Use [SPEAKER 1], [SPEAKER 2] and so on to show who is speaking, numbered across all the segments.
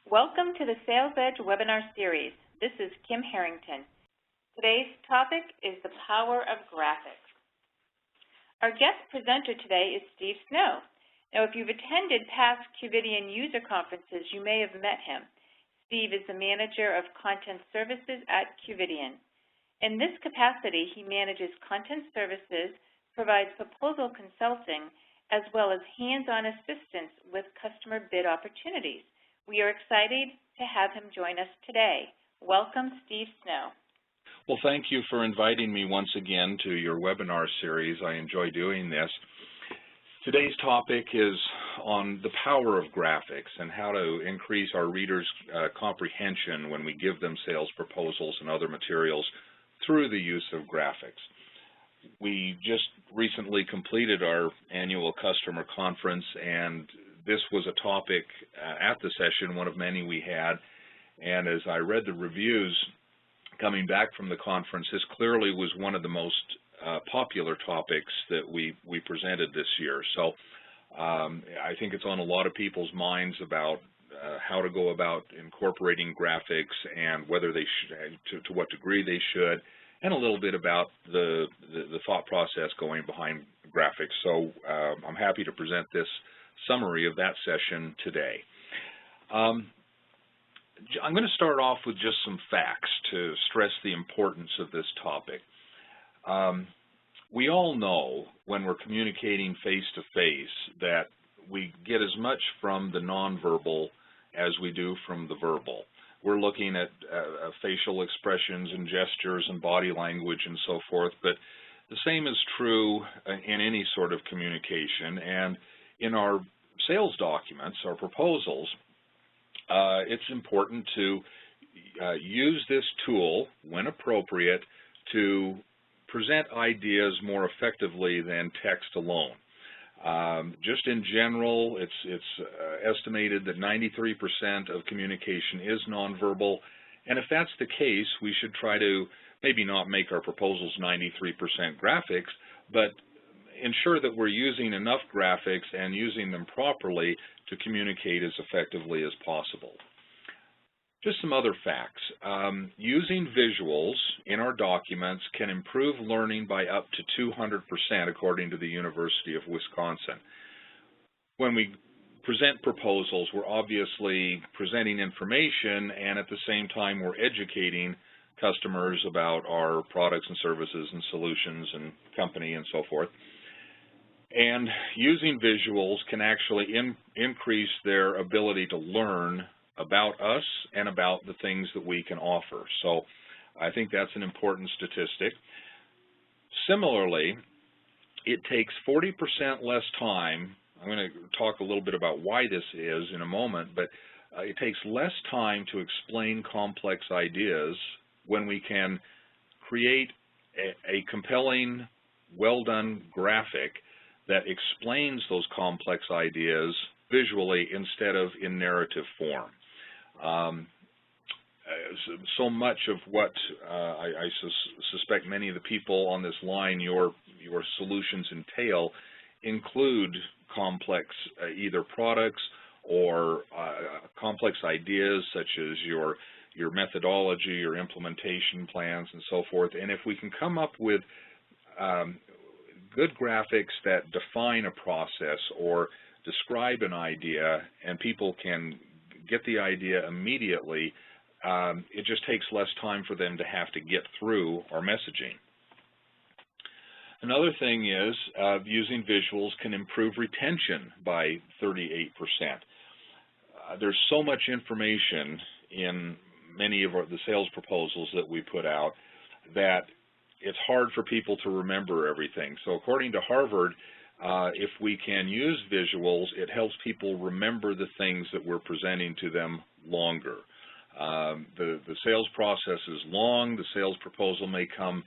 [SPEAKER 1] Welcome to the SalesEdge Webinar Series. This is Kim Harrington. Today's topic is the power of graphics. Our guest presenter today is Steve Snow. Now, if you've attended past Qvidian user conferences, you may have met him. Steve is the manager of content services at Qvidian. In this capacity, he manages content services, provides proposal consulting, as well as hands-on assistance with customer bid opportunities. We are excited to have him join us today. Welcome, Steve Snow.
[SPEAKER 2] Well, thank you for inviting me once again to your webinar series. I enjoy doing this. Today's topic is on the power of graphics and how to increase our readers' comprehension when we give them sales proposals and other materials through the use of graphics. We just recently completed our annual customer conference, and this was a topic at the session, one of many we had, and as I read the reviews coming back from the conference, this clearly was one of the most popular topics that we presented this year. So I think it's on a lot of people's minds about how to go about incorporating graphics and whether they should, to what degree they should, and a little bit about the thought process going behind graphics. So I'm happy to present this summary of that session today. I'm going to start off with just some facts to stress the importance of this topic. We all know when we're communicating face-to-face that we get as much from the nonverbal as we do from the verbal. We're looking at facial expressions and gestures and body language and so forth, but the same is true in any sort of communication. And in our sales documents, our proposals, it's important to use this tool when appropriate to present ideas more effectively than text alone. Just in general, it's estimated that 93% of communication is nonverbal, and if that's the case, we should try to maybe not make our proposals 93% graphics, but ensure that we're using enough graphics and using them properly to communicate as effectively as possible. Just some other facts. Using visuals in our documents can improve learning by up to 200%, according to the University of Wisconsin. When we present proposals, we're obviously presenting information, and at the same time we're educating customers about our products and services and solutions and company and so forth. And using visuals can actually increase their ability to learn about us and about the things that we can offer. So I think that's an important statistic. Similarly, it takes 40% less time. I'm going to talk a little bit about why this is in a moment, but it takes less time to explain complex ideas when we can create a compelling, well-done graphic that explains those complex ideas visually instead of in narrative form. So much of what I suspect many of the people on this line, your solutions entail, include complex either products or complex ideas such as your methodology, your implementation plans, and so forth. And if we can come up with good graphics that define a process or describe an idea and people can get the idea immediately, it just takes less time for them to have to get through our messaging. Another thing is using visuals can improve retention by 38%. There's so much information in many of the sales proposals that we put out that it's hard for people to remember everything. So according to Harvard, if we can use visuals, it helps people remember the things that we're presenting to them longer. The sales process is long. The sales proposal may come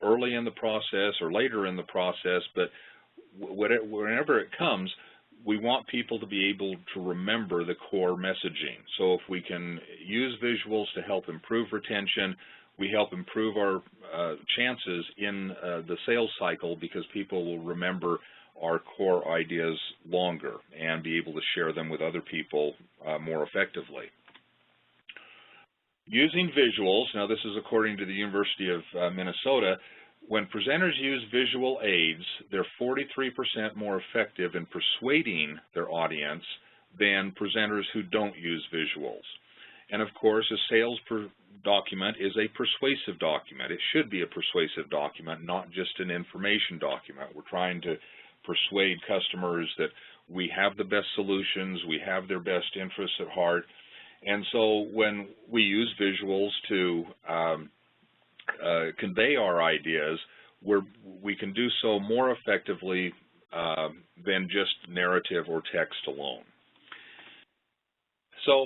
[SPEAKER 2] early in the process or later in the process, but whenever it comes, we want people to be able to remember the core messaging. So if we can use visuals to help improve retention, we help improve our chances in the sales cycle because people will remember our core ideas longer and be able to share them with other people more effectively. Using visuals, now this is according to the University of Minnesota, when presenters use visual aids, they're 43% more effective in persuading their audience than presenters who don't use visuals. And of course, a sales document is a persuasive document. It should be a persuasive document, not just an information document. We're trying to persuade customers that we have the best solutions, we have their best interests at heart. And so when we use visuals to convey our ideas, we can do so more effectively than just narrative or text alone. So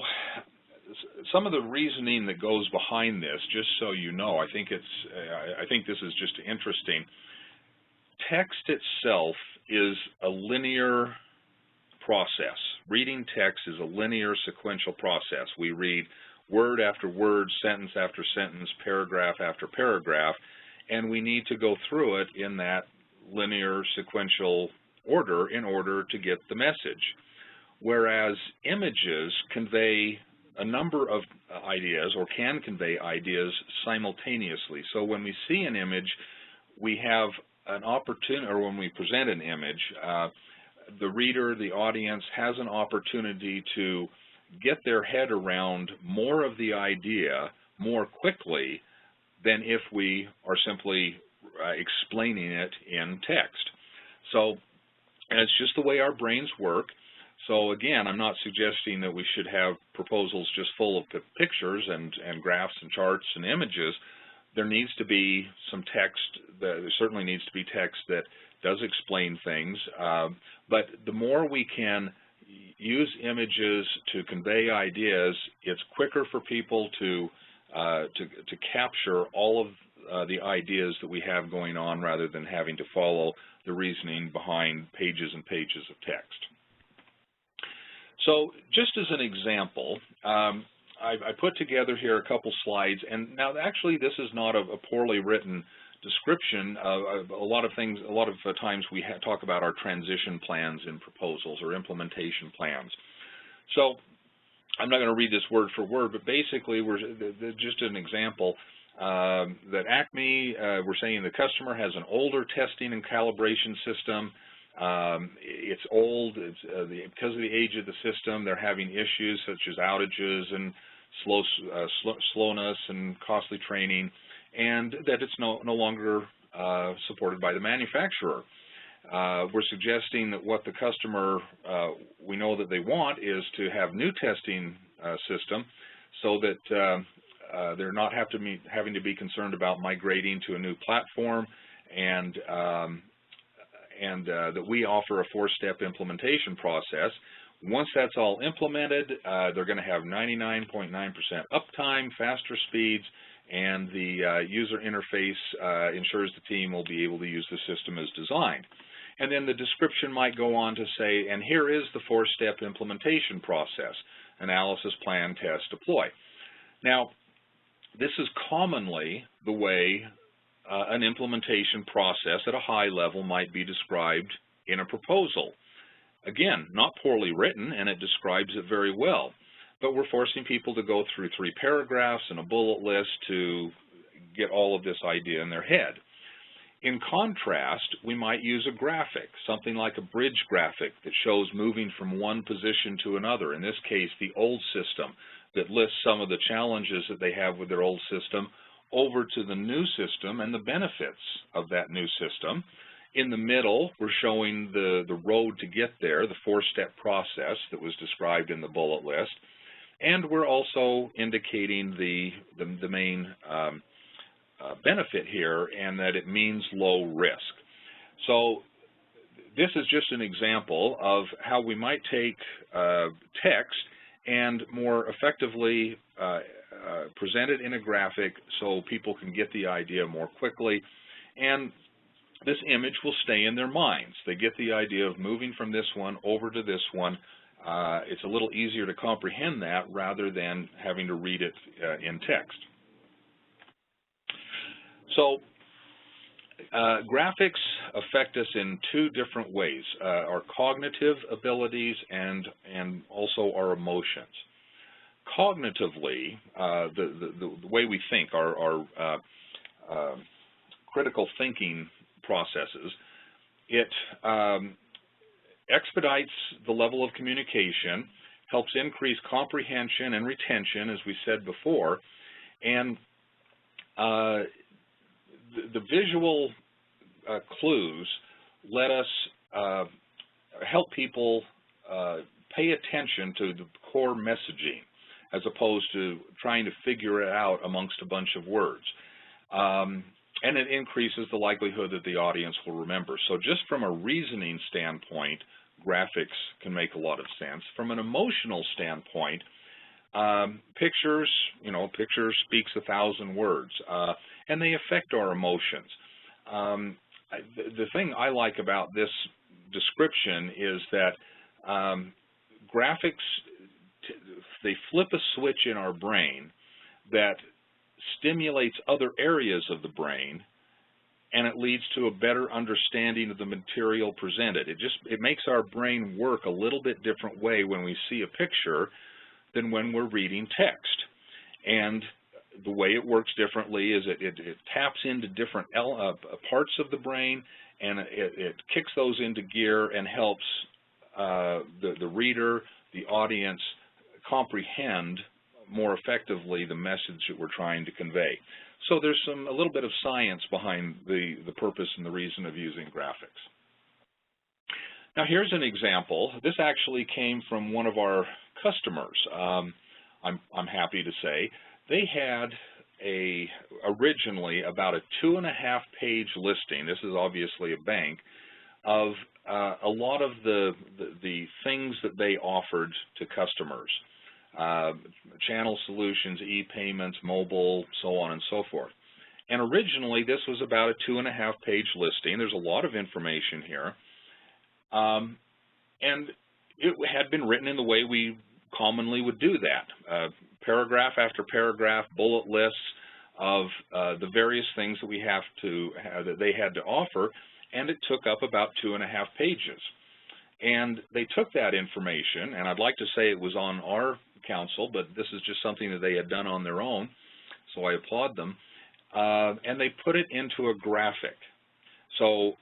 [SPEAKER 2] some of the reasoning that goes behind this, just so you know, I think this is just interesting. Text itself is a linear process. Reading text is a linear sequential process. We read word after word, sentence after sentence, paragraph after paragraph, and we need to go through it in that linear sequential order in order to get the message. Whereas images convey a number of ideas, or can convey ideas simultaneously. So when we see an image, we have an opportunity, or when we present an image, the reader, the audience, has an opportunity to get their head around more of the idea more quickly than if we are simply explaining it in text. So, and it's just the way our brains work. So again, I'm not suggesting that we should have proposals just full of pictures and graphs and charts and images. There needs to be some text, there certainly needs to be text that does explain things, but the more we can use images to convey ideas, it's quicker for people to capture all of the ideas that we have going on rather than having to follow the reasoning behind pages and pages of text. So just as an example, I put together here a couple slides, and now actually this is not a poorly written description of a lot of things. A lot of times we talk about our transition plans in proposals or implementation plans. So I'm not going to read this word for word, but basically just an example that Acme, we're saying the customer has an older testing and calibration system. It's old, because of the age of the system, they're having issues such as outages and slowness and costly training, and that it's no longer supported by the manufacturer. We're suggesting that what the customer, we know that they want is to have new testing system so that they're not having to be concerned about migrating to a new platform, and that we offer a 4-step implementation process. Once that's all implemented, they're going to have 99.9% uptime, faster speeds, and the user interface ensures the team will be able to use the system as designed. And then the description might go on to say, and here is the 4-step implementation process: analysis, plan, test, deploy. Now, this is commonly the way an implementation process at a high level might be described in a proposal. Again, not poorly written, and it describes it very well, but we're forcing people to go through 3 paragraphs and a bullet list to get all of this idea in their head. In contrast, we might use a graphic, something like a bridge graphic that shows moving from one position to another, in this case the old system, that lists some of the challenges that they have with their old system over to the new system and the benefits of that new system. In the middle, we're showing the road to get there, the 4-step process that was described in the bullet list, and we're also indicating the main benefit here, and that it means low risk. So this is just an example of how we might take text and more effectively present it in a graphic so people can get the idea more quickly, and this image will stay in their minds. They get the idea of moving from this one over to this one. It's a little easier to comprehend that rather than having to read it in text. So graphics affect us in 2 different ways, our cognitive abilities and also our emotions. cognitively, the way we think, our critical thinking processes, it expedites the level of communication, helps increase comprehension and retention, as we said before, and the visual clues let us help people pay attention to the core messaging as opposed to trying to figure it out amongst a bunch of words. And it increases the likelihood that the audience will remember. So just from a reasoning standpoint, graphics can make a lot of sense. From an emotional standpoint, pictures, pictures speaks 1,000 words, and they affect our emotions. The thing I like about this description is that graphics, they flip a switch in our brain that stimulates other areas of the brain, and it leads to a better understanding of the material presented. It makes our brain work a little bit different way when we see a picture than when we're reading text. And the way it works differently is it taps into different parts of the brain, and it kicks those into gear and helps the reader, the audience, comprehend more effectively the message that we're trying to convey. So there's a little bit of science behind the purpose and the reason of using graphics. Now here's an example. This actually came from one of our customers. I'm happy to say they had originally about a 2.5-page listing. This is obviously a bank of a lot of the things that they offered to customers. Channel solutions, e-payments, mobile, so on and so forth. And originally this was about a 2.5-page listing. There's a lot of information here. And it had been written in the way we commonly would do that. Paragraph after paragraph, bullet lists of the various things that that they had to offer, and it took up about 2.5 pages. And they took that information, and I'd like to say it was on our council, but this is just something that they had done on their own, so I applaud them, and they put it into a graphic. So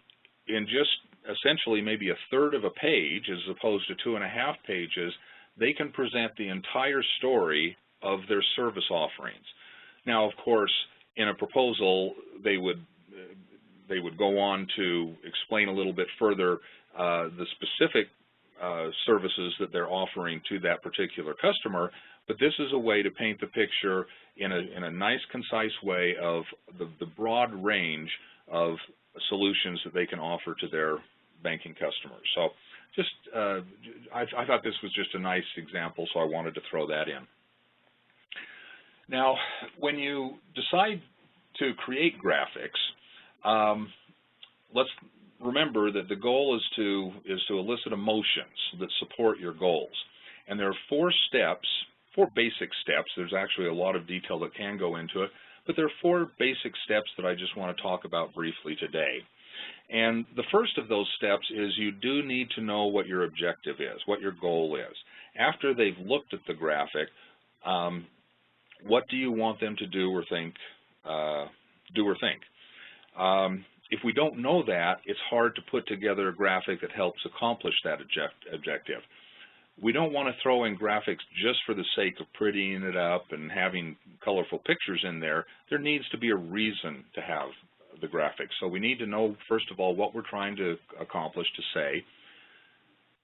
[SPEAKER 2] in just essentially maybe 1/3 of a page, as opposed to 2.5 pages, they can present the entire story of their service offerings. Now, of course, in a proposal, they would go on to explain a little bit further the specific services that they're offering to that particular customer, but this is a way to paint the picture in a nice, concise way of the broad range of solutions that they can offer to their banking customers. So just, I thought this was just a nice example, so I wanted to throw that in. Now, when you decide to create graphics, let's remember that the goal is to elicit emotions that support your goals. And there are 4 basic steps. There's actually a lot of detail that can go into it, but there are 4 basic steps that I just want to talk about briefly today. And the first of those steps is you do need to know what your objective is, what your goal is. After they've looked at the graphic, what do you want them to do or think? If we don't know that, it's hard to put together a graphic that helps accomplish that objective. We don't want to throw in graphics just for the sake of prettying it up and having colorful pictures in there. There needs to be a reason to have the graphics. So we need to know, first of all, what we're trying to accomplish, to say.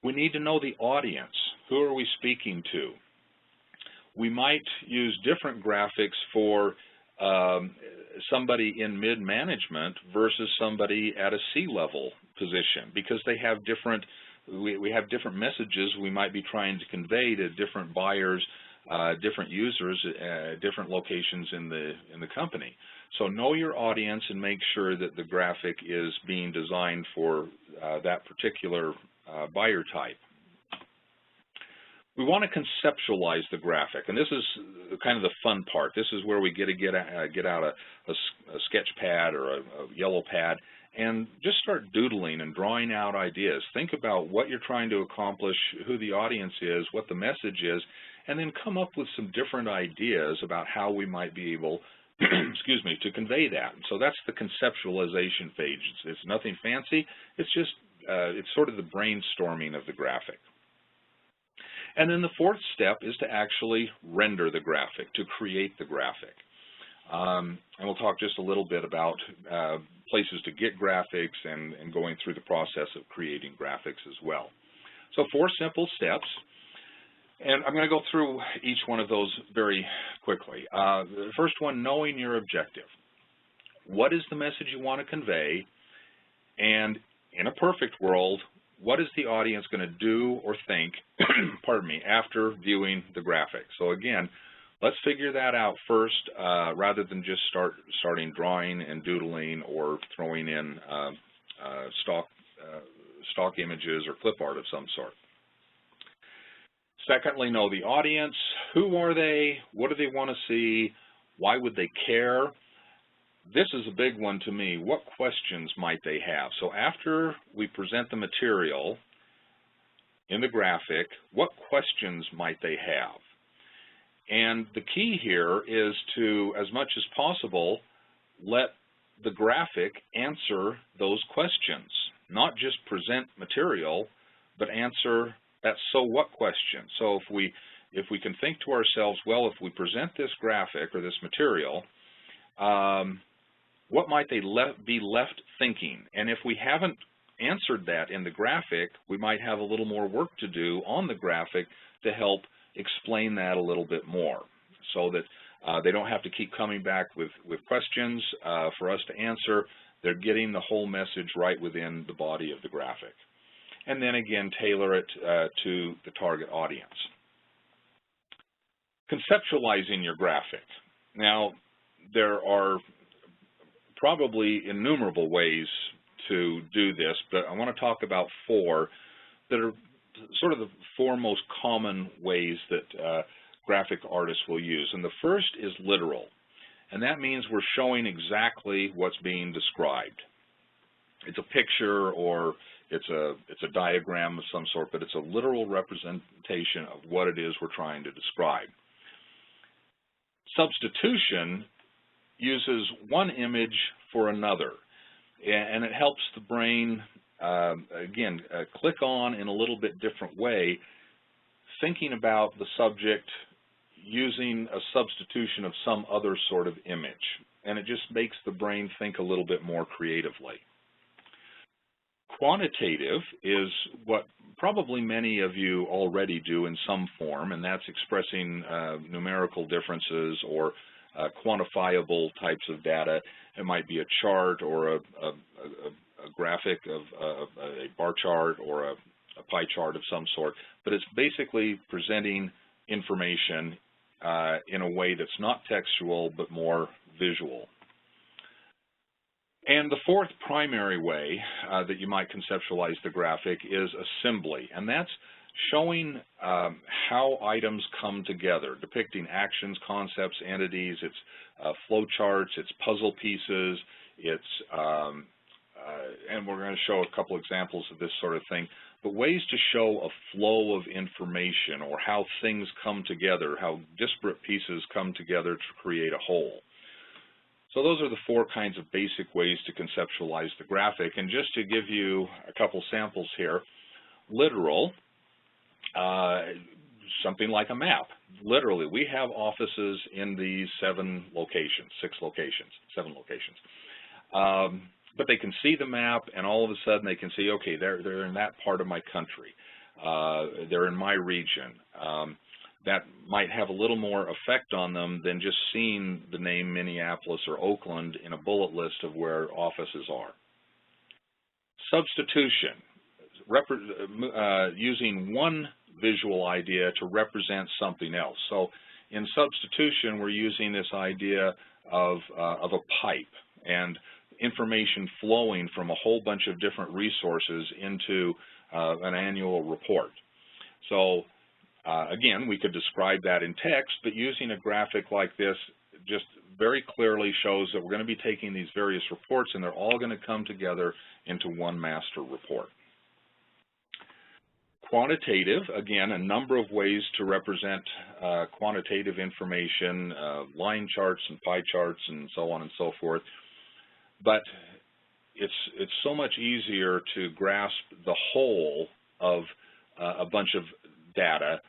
[SPEAKER 2] We need to know the audience. Who are we speaking to? We might use different graphics for somebody in mid-management versus somebody at a C-level position, because they have different, we have different messages we might be trying to convey to different buyers, different users, different locations in the company. So know your audience and make sure that the graphic is being designed for that particular buyer type. We want to conceptualize the graphic, and this is kind of the fun part. This is where we get out a sketch pad or a yellow pad and just start doodling and drawing out ideas. Think about what you're trying to accomplish, who the audience is, what the message is, and then come up with some different ideas about how we might be able excuse me, to convey that. So that's the conceptualization phase. It's nothing fancy. It's just, it's sort of the brainstorming of the graphic. And then the fourth step is to actually render the graphic, to create the graphic. And we'll talk just a little bit about places to get graphics and going through the process of creating graphics as well. So 4 simple steps. And I'm going to go through each one of those very quickly. The first one, knowing your objective. What is the message you want to convey? And in a perfect world, what is the audience going to do or think, pardon me, after viewing the graphic? So again, let's figure that out first rather than just starting drawing and doodling or throwing in stock images or clip art of some sort. Secondly, know the audience. Who are they? What do they want to see? Why would they care? This is a big one to me. What questions might they have? So after we present the material in the graphic, what questions might they have? And the key here is to, as much as possible, let the graphic answer those questions. Not just present material, but answer that so what question. So if we can think to ourselves, well, if we present this graphic or this material, what might they be left thinking? And if we haven't answered that in the graphic, we might have a little more work to do on the graphic to help explain that a little bit more, so that they don't have to keep coming back with questions for us to answer. They're getting the whole message right within the body of the graphic. And then again, tailor it to the target audience. Conceptualizing your graphic. Now, there are probably innumerable ways to do this, but I want to talk about 4 that are sort of the 4 most common ways that graphic artists will use. And the first is literal, and that means we're showing exactly what's being described. It's a picture or it's a diagram of some sort, but it's a literal representation of what it is we're trying to describe. Substitution uses one image for another, and it helps the brain, again, click on in a little bit different way, thinking about the subject using a substitution of some other sort of image. And it just makes the brain think a little bit more creatively. Quantitative is what probably many of you already do in some form, and that's expressing numerical differences or quantifiable types of data. It might be a chart or a graphic of a bar chart or a pie chart of some sort, but it's basically presenting information in a way that's not textual but more visual. And the 4th primary way that you might conceptualize the graphic is assembly, and that's showing how items come together, depicting actions, concepts, entities. It's flow charts, it's puzzle pieces, it's and we're going to show a couple examples of this sort of thing, but ways to show a flow of information or how things come together, how disparate pieces come together to create a whole. So those are the 4 kinds of basic ways to conceptualize the graphic. And just to give you a couple samples here, literal, something like a map. Literally, we have offices in these 7 locations, 7 locations. But they can see the map, and all of a sudden they can see, okay, they're in that part of my country. They're in my region. That might have a little more effect on them than just seeing the name Minneapolis or Oakland in a bullet list of where offices are. Substitution, using one visual idea to represent something else. So in substitution, we're using this idea of a pipe and information flowing from a whole bunch of different resources into an annual report. So again, we could describe that in text, but using a graphic like this just very clearly shows that we're going to be taking these various reports and they're all going to come together into one master report. quantitative, again, a number of ways to represent quantitative information, line charts and pie charts and so on and so forth. But it's so much easier to grasp the whole of a bunch of data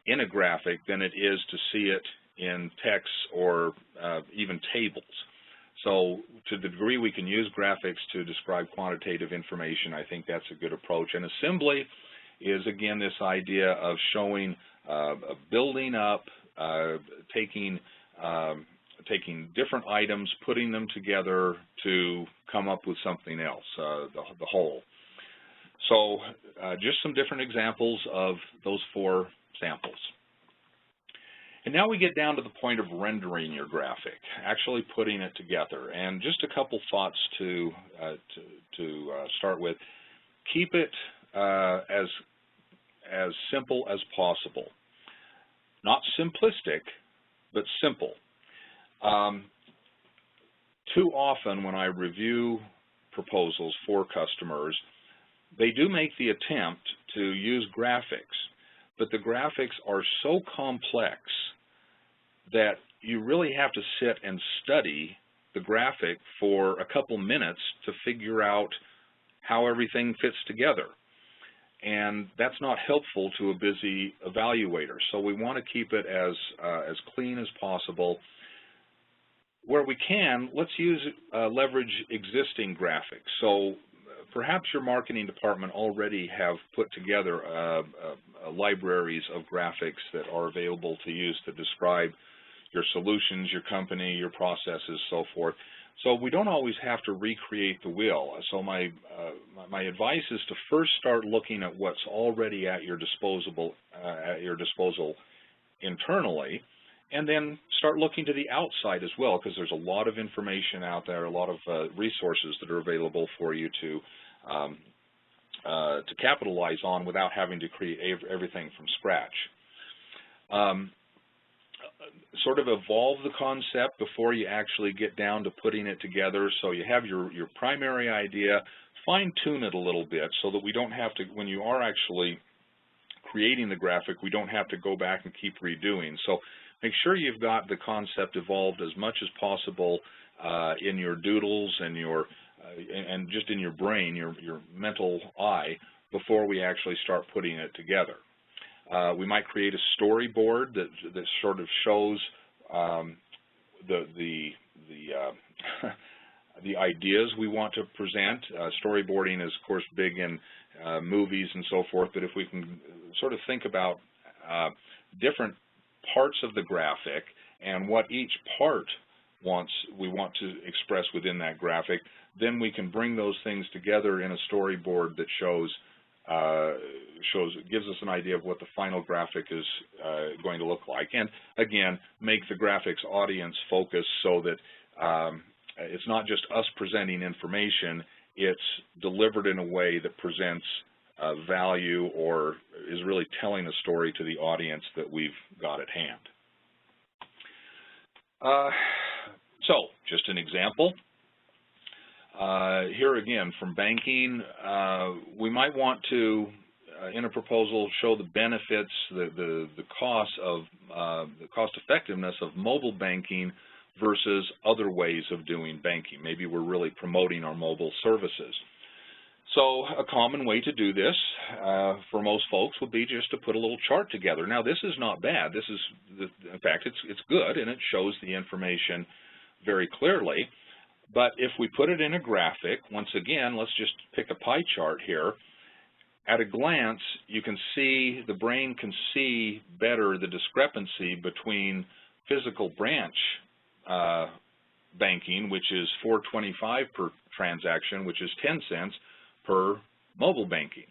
[SPEAKER 2] in a graphic than it is to see it in text or even tables. So to the degree we can use graphics to describe quantitative information, I think that's a good approach. And assembly is, again, this idea of showing, building up, taking different items, putting them together to come up with something else, the whole. So just some different examples of those 4 samples. And now we get down to the point of rendering your graphic, actually putting it together. And just a couple thoughts to start with. Keep it as simple as possible. Not simplistic, but simple. Too often when I review proposals for customers, they do make the attempt to use graphics, but the graphics are so complex that you really have to sit and study the graphic for a couple minutes to figure out how everything fits together. And that's not helpful to a busy evaluator. So we want to keep it as clean as possible. Where we can, let's leverage existing graphics. So perhaps your marketing department already have put together libraries of graphics that are available to use to describe your solutions, your company, your processes, so forth. So we don't always have to recreate the wheel. So my advice is to first start looking at what's already at your disposal internally, and then start looking to the outside as well, because there's a lot of information out there, a lot of resources that are available for you to capitalize on without having to create everything from scratch. Sort of evolve the concept before you actually get down to putting it together. So you have your primary idea, fine-tune it a little bit so that we don't have to, when you are actually creating the graphic, we don't have to go back and keep redoing. So make sure you've got the concept evolved as much as possible in your doodles and and just in your brain, your mental eye, before we actually start putting it together. We might create a storyboard that sort of shows the ideas we want to present. Storyboarding is, of course, big in movies and so forth, but if we can sort of think about different parts of the graphic and what each part we want to express within that graphic, then we can bring those things together in a storyboard that gives us an idea of what the final graphic is going to look like. And again, make the graphics audience focused so that it's not just us presenting information, it's delivered in a way that presents value or is really telling a story to the audience that we've got at hand. So, just an example. Here again, from banking, we might want to, in a proposal, show the benefits, the cost effectiveness of mobile banking versus other ways of doing banking. Maybe we're really promoting our mobile services. So a common way to do this for most folks would be just to put a little chart together. Now, this is not bad. This is, in fact, it's good, and it shows the information very clearly. But if we put it in a graphic, once again, let's just pick a pie chart here. At a glance, you can see, the brain can see better the discrepancy between physical branch banking, which is $4.25 per transaction, which is 10 cents per mobile banking.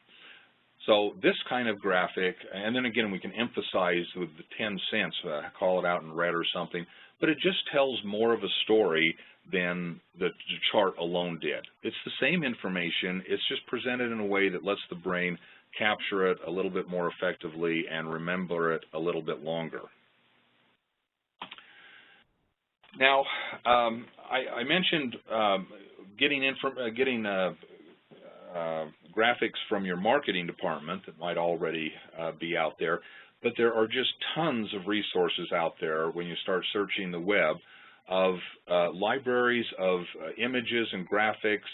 [SPEAKER 2] So this kind of graphic, and then again, we can emphasize with the 10 cents, call it out in red or something, but it just tells more of a story than the chart alone did. It's the same information, it's just presented in a way that lets the brain capture it a little bit more effectively and remember it a little bit longer. Now, I mentioned getting graphics from your marketing department that might already be out there, but there are just tons of resources out there when you start searching the web of libraries of images and graphics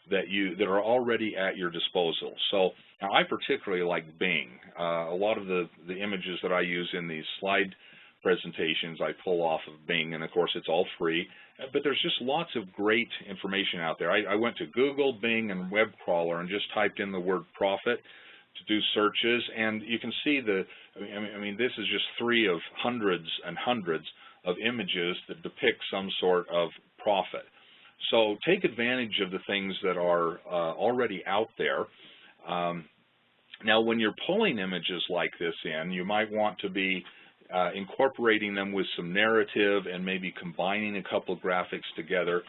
[SPEAKER 2] that are already at your disposal. So now I particularly like Bing. A lot of the images that I use in these slide presentations I pull off of Bing, and of course it's all free, but there's just lots of great information out there. I went to Google, Bing, and Web Crawler and just typed in the word profit to do searches, and you can see I mean this is just 3 of hundreds and hundreds of images that depict some sort of profit. So take advantage of the things that are already out there. Now when you're pulling images like this in, you might want to be incorporating them with some narrative and maybe combining a couple of graphics together.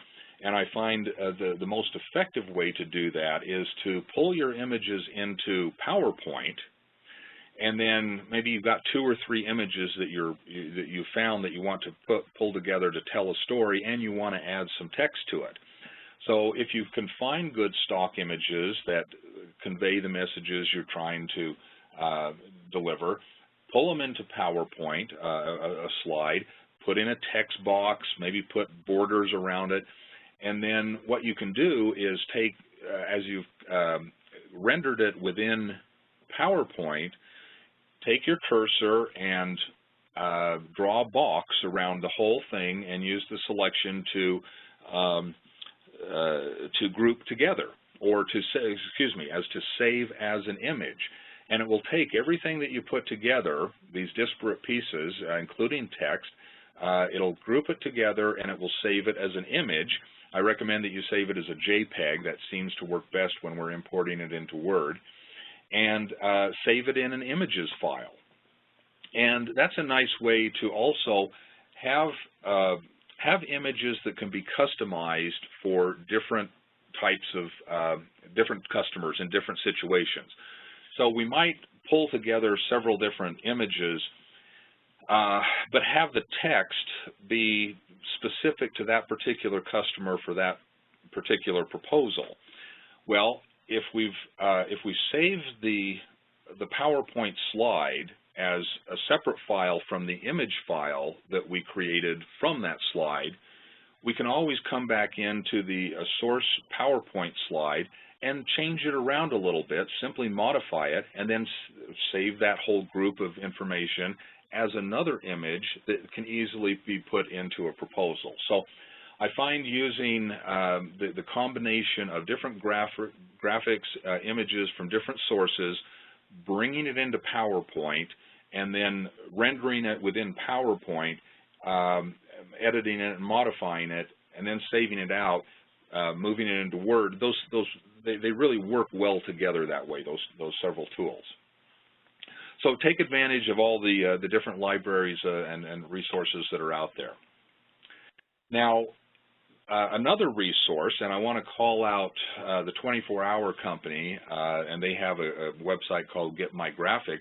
[SPEAKER 2] And I find the most effective way to do that is to pull your images into PowerPoint, and then maybe you've got 2 or 3 images that you found that you want to pull together to tell a story, and you want to add some text to it. So if you can find good stock images that convey the messages you're trying to deliver, pull them into PowerPoint, a slide, put in a text box, maybe put borders around it, and then what you can do is take, as you've rendered it within PowerPoint, take your cursor and draw a box around the whole thing and use the selection to group together, or to say, as to save as an image. And it will take everything that you put together, these disparate pieces, including text, it'll group it together and it will save it as an image. I recommend that you save it as a JPEG. That seems to work best when we're importing it into Word. And save it in an images file. And that's a nice way to also have images that can be customized for different types of different customers in different situations. So we might pull together several different images, but have the text be specific to that particular customer for that particular proposal. Well, if we save the PowerPoint slide as a separate file from the image file that we created from that slide, we can always come back into the source PowerPoint slide and change it around a little bit, simply modify it, and then save that whole group of information as another image that can easily be put into a proposal. So I find using the combination of different graphics, images from different sources, bringing it into PowerPoint, and then rendering it within PowerPoint, editing it and modifying it, and then saving it out, moving it into Word. They really work well together that way, those several tools. So take advantage of all the different libraries and resources that are out there. Now, another resource, and I want to call out the 24-Hour Company, and they have a website called Get My Graphic.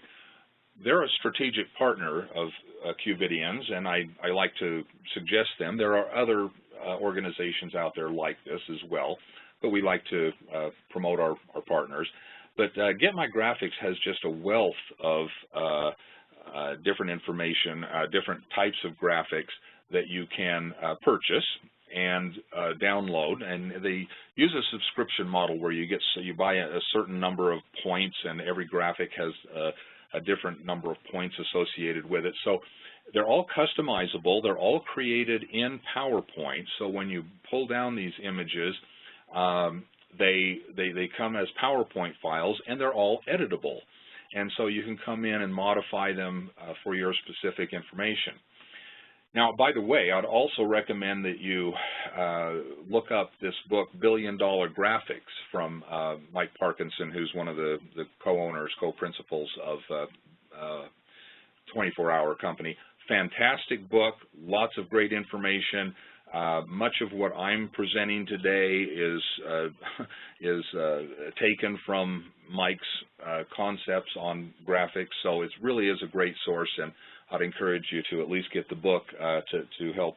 [SPEAKER 2] They're a strategic partner of Qvidians, and I like to suggest them. There are other organizations out there like this as well, but we like to promote our partners. But Get My Graphics has just a wealth of different information, different types of graphics that you can purchase and download, and they use a subscription model where you buy a certain number of points, and every graphic has a different number of points associated with it. So they're all customizable. They're all created in PowerPoint. So when you pull down these images, they come as PowerPoint files, and they're all editable. And so you can come in and modify them for your specific information. Now, by the way, I'd also recommend that you look up this book, $Billion Graphics, from Mike Parkinson, who's one of the co-owners, co-principals of 24-Hour Company. Fantastic book, lots of great information. Much of what I'm presenting today is taken from Mike's concepts on graphics, so it really is a great source, and I'd encourage you to at least get the book to help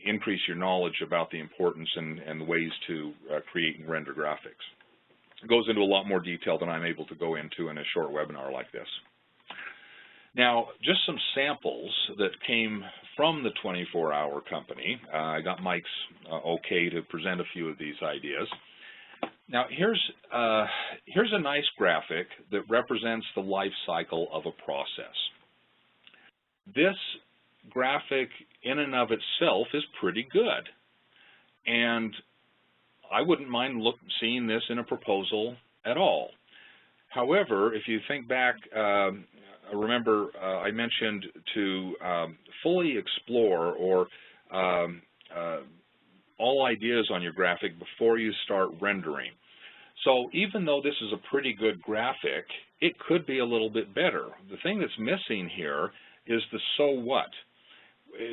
[SPEAKER 2] increase your knowledge about the importance and the ways to create and render graphics. goes into a lot more detail than I'm able to go into in a short webinar like this. Now, just some samples that came from the 24-hour company. I got Mike's okay to present a few of these ideas. Now, here's a nice graphic that represents the life cycle of a process. This graphic in and of itself is pretty good, and I wouldn't mind seeing this in a proposal at all. However, if you think back, remember I mentioned to fully explore or all ideas on your graphic before you start rendering. So even though this is a pretty good graphic, it could be a little bit better. The thing that's missing here is the so what.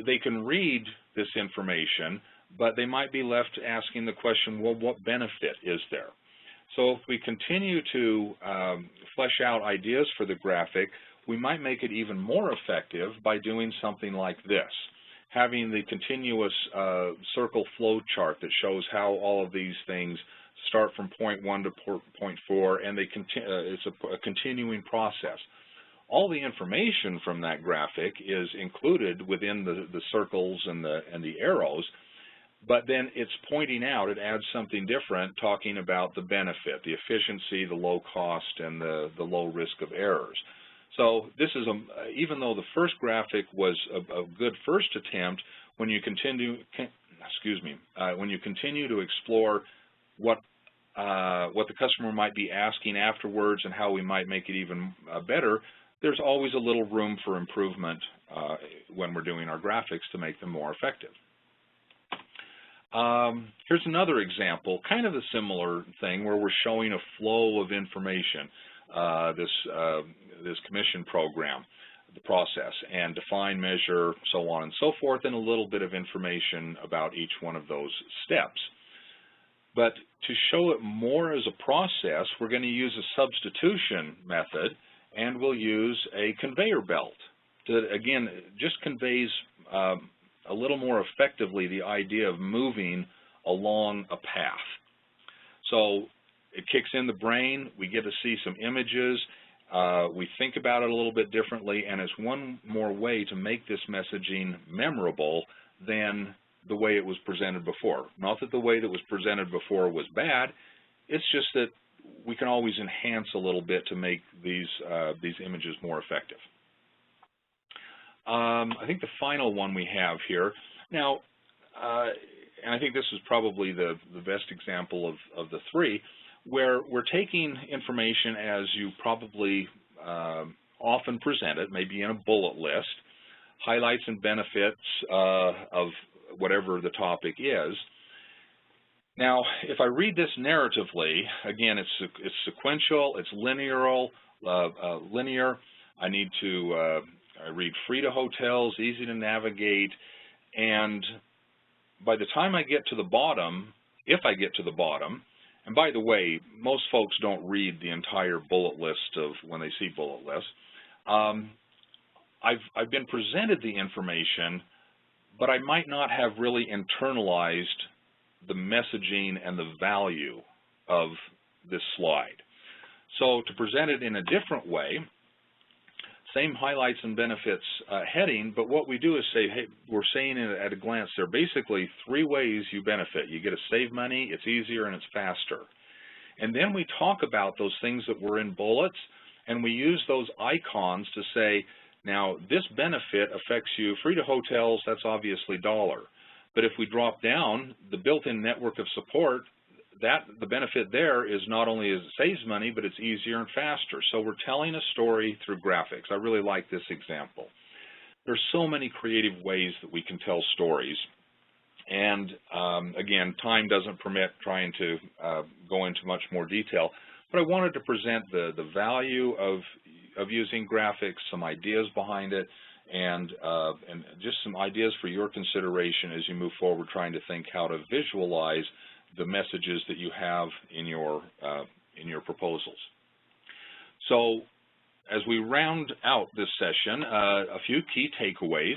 [SPEAKER 2] They can read this information, but they might be left asking the question, well, what benefit is there? So if we continue to flesh out ideas for the graphic, we might make it even more effective by doing something like this, having the continuous circle flow chart that shows how all of these things start from point 1 to point 4, and it's a continuing process. All the information from that graphic is included within the circles and the arrows, but then it's pointing out, it adds something different, talking about the benefit, the efficiency, the low cost, and the low risk of errors. So this is, even though the first graphic was a good first attempt, when you continue, when you continue to explore what the customer might be asking afterwards and how we might make it even better, there's always a little room for improvement when we're doing our graphics to make them more effective. Here's another example, kind of a similar thing where we're showing a flow of information, this commission program, the process, and define, measure, so on and so forth, and a little bit of information about each one of those steps. But to show it more as a process, we're going to use a substitution method, and we'll use a conveyor belt that, again, just conveys a little more effectively the idea of moving along a path. So it kicks in the brain, we get to see some images, we think about it a little bit differently, and it's one more way to make this messaging memorable than the way it was presented before. Not that the way that was presented before was bad, it's just that we can always enhance a little bit to make these images more effective. I think the final one we have here, now, and I think this is probably the best example of the three, where we're taking information as you probably often present it, maybe in a bullet list, highlights and benefits of whatever the topic is. Now, if I read this narratively, again, it's sequential, it's linear. I need to I read free to hotels, easy to navigate, and by the time I get to the bottom, if I get to the bottom, and by the way, most folks don't read the entire bullet list of when they see bullet lists. I've been presented the information, but I might not have really internalized the messaging and the value of this slide. So to present it in a different way, same highlights and benefits heading, but what we do is say, hey, we're saying it at a glance, there are basically three ways you benefit. You get to save money, it's easier, and it's faster. And then we talk about those things that were in bullets, and we use those icons to say, now this benefit affects you, free to hotels, that's obviously $1. But if we drop down, the built-in network of support, the benefit there is not only is it saves money, but it's easier and faster. So we're telling a story through graphics. I really like this example. There's so many creative ways that we can tell stories. And again, time doesn't permit trying to go into much more detail. But I wanted to present the value of using graphics, some ideas behind it, and just some ideas for your consideration as you move forward trying to think how to visualize the messages that you have in your proposals. So as we round out this session, a few key takeaways.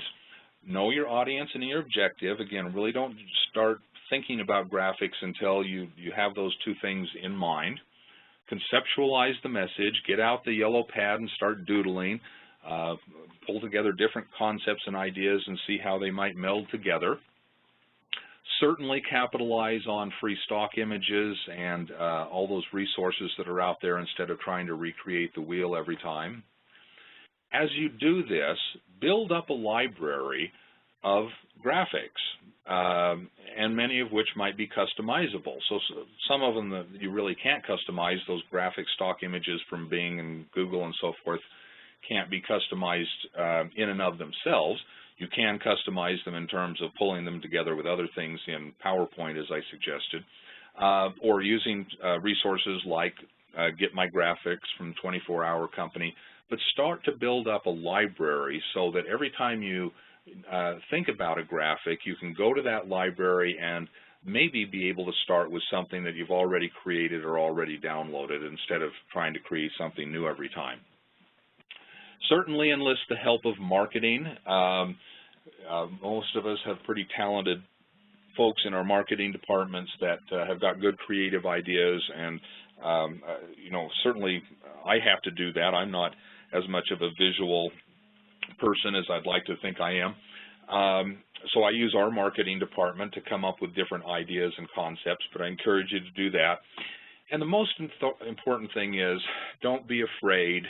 [SPEAKER 2] Know your audience and your objective. Again, really don't start thinking about graphics until you have those two things in mind. conceptualize the message, get out the yellow pad and start doodling, pull together different concepts and ideas and see how they might meld together. Certainly capitalize on free stock images and all those resources that are out there instead of trying to recreate the wheel every time. As you do this, build up a library of graphics, and many of which might be customizable. So some of them that you really can't customize, those graphic stock images from Bing and Google and so forth, can't be customized in and of themselves. You can customize them in terms of pulling them together with other things in PowerPoint, as I suggested, or using resources like Get My Graphics from 24 Hour Company. But start to build up a library so that every time you think about a graphic, you can go to that library and maybe be able to start with something that you've already created or already downloaded instead of trying to create something new every time. Certainly enlist the help of marketing. Most of us have pretty talented folks in our marketing departments that have got good creative ideas, and you know, certainly I have to do that. I'm not as much of a visual person as I'd like to think I am. So I use our marketing department to come up with different ideas and concepts, but I encourage you to do that. And the most important thing is, don't be afraid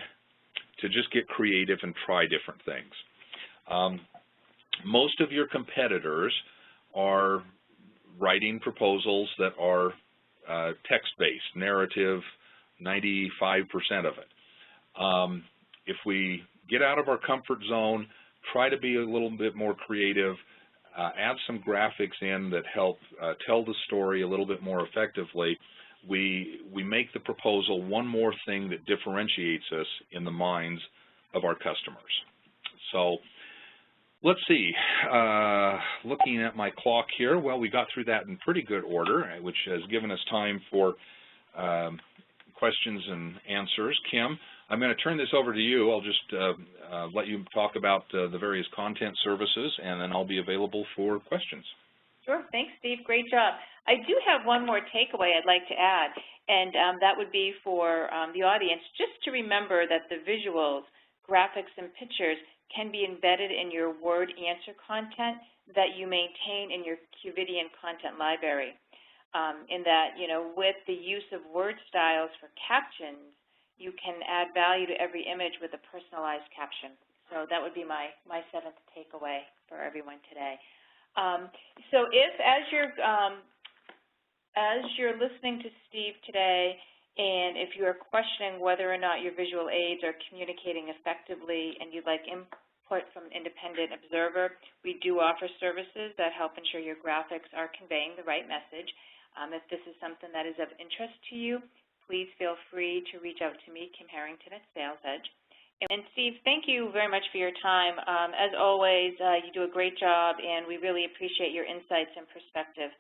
[SPEAKER 2] to just get creative and try different things. Most of your competitors are writing proposals that are text-based, narrative, 95% of it. If we get out of our comfort zone, try to be a little bit more creative, add some graphics in that help tell the story a little bit more effectively, we make the proposal one more thing that differentiates us in the minds of our customers. So let's see, looking at my clock here, well, we got through that in pretty good order, which has given us time for questions and answers. Kim, I'm going to turn this over to you. I'll just let you talk about the various content services, and then I'll be available for questions.
[SPEAKER 1] Sure. Thanks, Steve. Great job. I do have one more takeaway I'd like to add, and that would be for the audience, just to remember that the visuals, graphics, and pictures can be embedded in your Word answer content that you maintain in your Qvidian content library. In that, you know, with the use of word styles for captions, you can add value to every image with a personalized caption. So that would be my seventh takeaway for everyone today. So if, as you're listening to Steve today, and if you're questioning whether or not your visual aids are communicating effectively and you'd like input from an independent observer, we do offer services that help ensure your graphics are conveying the right message. If this is something that is of interest to you, please feel free to reach out to me, Kim Harrington at SalesEdge. And Steve, thank you very much for your time. As always, you do a great job, and we really appreciate your insights and perspective.